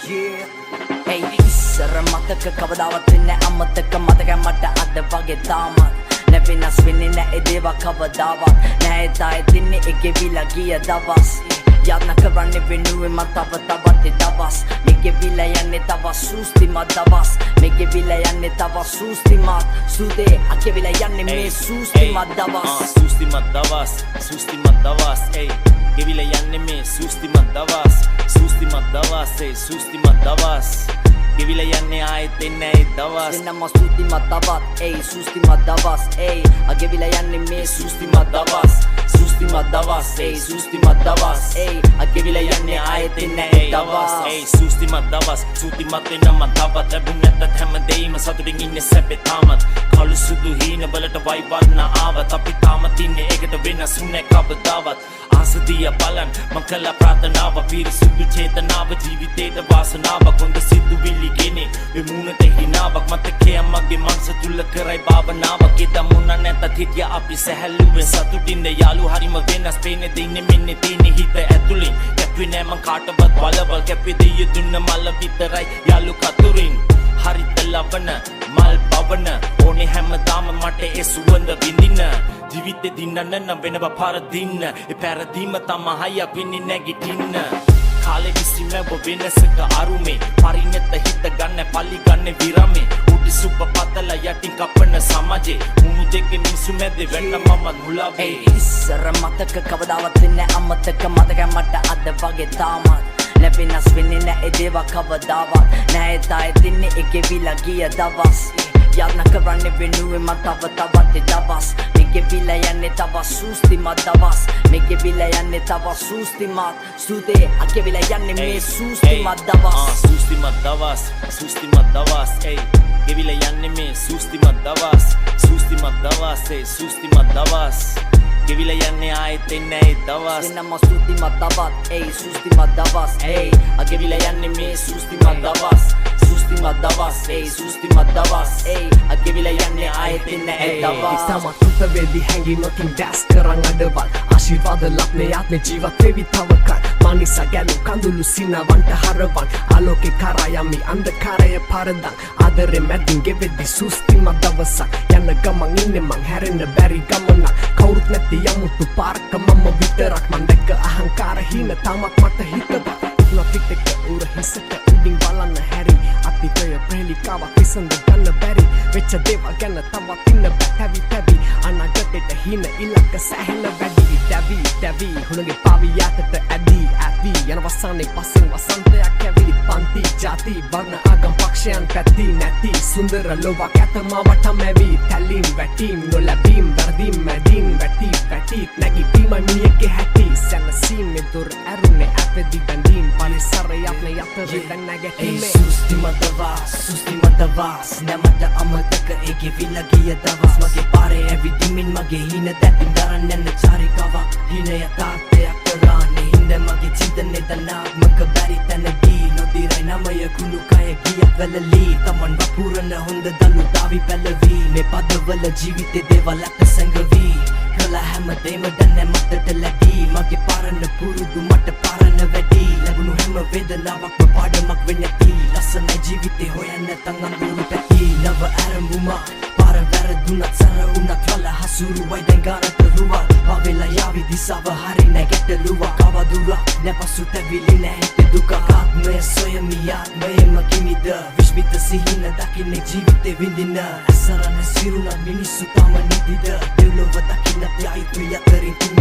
Hey, ඉස්සර මතක කවදාවත් වෙන්නේ අමතක මතකයි මට අද වගේ තාමත් නැවෙනස් වෙන්නේ නැහැ දේව කවදාවත් නැහැ තායි තින්නේ එකෙවිලා ගිය දවස් යන්න කරන්නේ වෙනුවෙන් මම තවත් දවස් මෙගෙවිලා යන්නේ තව සූස්තිමත් දවස් මෙගෙවිලා යන්නේ තව සූස්තිමත් සුදේ අකෙවිලා යන්නේ මේ සූස්තිමත් දවස් සූස්තිමත් දවස් hey ගෙවිලා යන්නේ මේ සූස්තිමත් දවස් hey සූස්තිමත් දවස් ගෙවිලා යන්නේ ආයෙත් එන්නේ ඒ දවස් එන්නම සූස්තිමත් දවස් hey සූස්තිමත් දවස් hey අගෙවිලා යන්නේ මේ සූස්තිමත් දවස් hey සූස්තිමත් දවස් hey අගෙවිලා යන්නේ ආයෙත් එන්නේ ඒ දවස් hey සූස්තිමත් දවස් සූතිමත් වෙනම තවත් ලැබුණත් හැමදේම සතුටින් ඉන්නේ සැපේ තාමත් කළු සුදු හීන වලට වයිවන්න ආවත් අපි තාමත් ඉන්නේ ඒකට වෙනස් වුණේ කවදාවත් ආසදිය බලන් මං කළා ප්‍රාර්ථනාව පිරිසුදු චේතනාව ජීවිතේට වාසනාවක් හොඳ සිතුවිලි ගෙනේ වෙමුණට හිනාවක් මතකයේ මගේ මනස තුල කරයි භාවනාවක් එදා මුණ නැතත් හිටියා අපි සැහැල්ලුවෙන් සතුටින්ද යාළු හරිම වෙනස් පේන්නේ දෙන්නේ මෙන්නේ තියෙන්නේ හිත ඇතුලින් කැපුවේ නෑ මං කාටවත් බලවල් කැපේ දෙය දුන්න මල විතරයි යාළු කතුරින් හරිත ලබන මල් පවන ඕනේ හැමදාම මට ඒ සුවඳ විඳින්න ජීවිතේ දින්නන්න නම් වෙනව පාර දින්න ඒ පැරදීම තමයි අපින්නේ නැගිටින්න කාලෙ විසිමව වෙනසක අරුමේ පරිණත හිත ගන්න පලි ගන්න විරමේ උඩි සුබ පතල යටින් කපන සමාජේ මුණු දෙකේ මිනිසු මැද වෙන්න මම මුලාවේ ඉස්සර මතක කවදාවත් වෙන්නේ අමතක මතකයි මට අද වගේ තාමත් නැවෙනස් වෙන්නේ නැහැ දේව කවදාවත් නැහැ තායි තින්නේ එකෙවිලා ගිය දවස් යන්න කරන්නේ වෙනුවෙන් මම තවත් දවස් මෙගෙවිලා යන්නේ තව සූස්තිමත් දවස් මෙගෙවිලා යන්නේ තව සූස්තිමත් සුදේ අකෙවිලා යන්නේ මේ සූස්තිමත් දවස් සූස්තිමත් දවස් hey ගෙවිලා යන්නේ මේ සූස්තිමත් දවස් hey සූස්තිමත් දවස් ගෙවිලා යන්නේ ආයෙත් එන්නේ ඒ දවස් එන්නම සූස්තිමත් දවස් hey සූස්තිමත් දවස් hey අගෙවිලා යන්නේ මේ සූස්තිමත් දවස් hey සූස්තිමත් දවස් hey අගෙවිලා යන්නේ ආයෙත් එන්නේ ඒ දවස් තමත් උතවේදී හැංගීමකින් දැස් කරන් අඩවල් ආශිර්වාද ලබ්නේ ආත්මේ ජීවත් වෙවි තවකත් මානිසා ගැලු කඳුළු සිනවන්ට හරවන් ආලෝකේ කරා යමි අන්ධකාරය පරදන් ආදරේ මැදින් ගෙවෙද්දි සූස්තිමත් දවසක් යන්න ගමන් ඉන්නේ මං හැරෙන්න බැරි ගමනක් කවුරුත් නැති යමුතු පාරක මම විතරක් මං දැක්ක අහංකාර හීන තාමත් මට හිතවත් නොතිටක උර හිසට උඩින් බලන්න හැරි අතීතය ප්‍රේලිකාවක් විසඳ ගන්න බැරි වෙච්ච දේවල් ගැන තවත් ඉන්න බැහැවි පැවි අනාගතේට හීන ඉලක්ක සැහෙන වැඩි දැවි හුණගේ පාවි යටට ඇදී යන වසන්නේ පස්සෙන් වසන්තයක් ඇවිත් පන්ති ජාති වර්ණ ආගම් පක්ෂයන් පැති නැති සුන්දර ලෝකයක් ඇතම වටම ඇවි තැලීම් වැටීම් නොලැබීම් වර්දීම් මැදීම් වැටි නැගිටීම මියගේ හැටි සැනසීම දුර ඇරුනේ ඇපෙදි බැඳීම් පරිසරය අපේ යතර දැන් නැගීමේ සූස්තිමත් දවස් නැමට අමතක ඒකෙවිලා ගිය දවස් මගේ පාරේ ඇවිදිමින් මගේ හින දැතින් දරන්න යන චාරිකාවක් හින යථාර්ථයක් කරන්නේ හින්ද මගේ චින්තනේ තනාත්මක බැරි තැනදී නොදිරයි නමය කුණු කය ගිය වැලලී තමන් වපුරන හොඳ දලු දාවි පැලවී මේ පදවල ජීවිතේ දේවල් අත සැඟවී කළා හැමදේම දැන් මතට ලැබී මගේ පාරන පුරුදු මට පාරන වැඩි ලැබුණු හැම වේදනාවක්ම පාඩමක් වෙන්නති ලස්සනයි ජීවිතේ හොයන්න තංගඳුරු පැති නව ආරම්භුමක් පාර වැරදුනත් සර උනත් වල හසුරුවයි දැන් ගානට රුවක් පවෙලා යාවි දිසාව හරි නැගැටලුවක් කවදුරක් නැපසු තැවිලි නැහැ දුක ආත්මය සොයමි ආත්මයම කිමිද විශ්මිත සිහින දකින්නේ ජීවිතේ විඳින අසරණ සිරුණ මිනිස්සු තම නිදිද දෙව්ලොව දකින්න යයිතු යතරින්